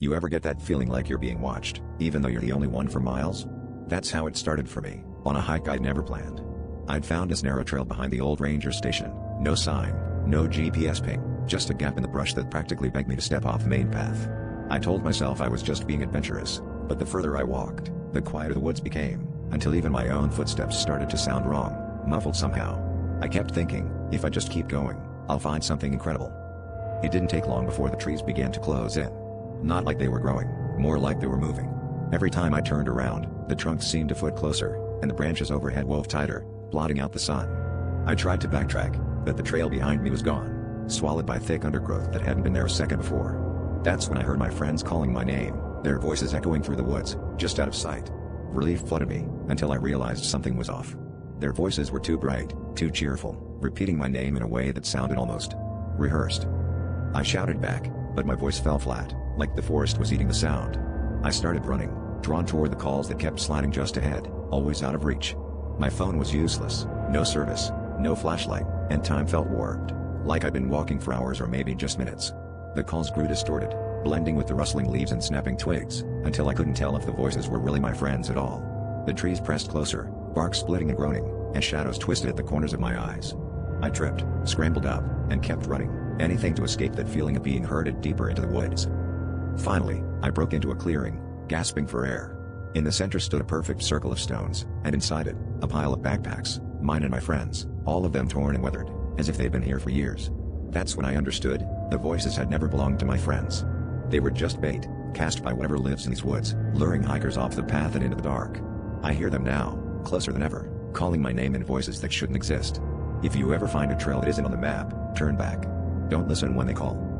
You ever get that feeling like you're being watched, even though you're the only one for miles? That's how it started for me, on a hike I'd never planned. I'd found this narrow trail behind the old ranger station, no sign, no GPS ping, just a gap in the brush that practically begged me to step off the main path. I told myself I was just being adventurous, but the further I walked, the quieter the woods became, until even my own footsteps started to sound wrong, muffled somehow. I kept thinking, if I just keep going, I'll find something incredible. It didn't take long before the trees began to close in. Not like they were growing, more like they were moving. Every time I turned around, the trunks seemed a foot closer, and the branches overhead wove tighter, blotting out the sun. I tried to backtrack, but the trail behind me was gone, swallowed by thick undergrowth that hadn't been there a second before. That's when I heard my friends calling my name, their voices echoing through the woods, just out of sight. Relief flooded me, until I realized something was off. Their voices were too bright, too cheerful, repeating my name in a way that sounded almost rehearsed. I shouted back, but my voice fell flat, like the forest was eating the sound. I started running, drawn toward the calls that kept sliding just ahead, always out of reach. My phone was useless, no service, no flashlight, and time felt warped, like I'd been walking for hours or maybe just minutes. The calls grew distorted, blending with the rustling leaves and snapping twigs, until I couldn't tell if the voices were really my friends at all. The trees pressed closer, bark splitting and groaning, and shadows twisted at the corners of my eyes. I tripped, scrambled up, and kept running, anything to escape that feeling of being herded deeper into the woods. Finally, I broke into a clearing, gasping for air. In the center stood a perfect circle of stones, and inside it, a pile of backpacks, mine and my friends, all of them torn and weathered, as if they'd been here for years. That's when I understood, the voices had never belonged to my friends. They were just bait, cast by whatever lives in these woods, luring hikers off the path and into the dark. I hear them now, closer than ever, calling my name in voices that shouldn't exist. If you ever find a trail that isn't on the map, turn back. Don't listen when they call.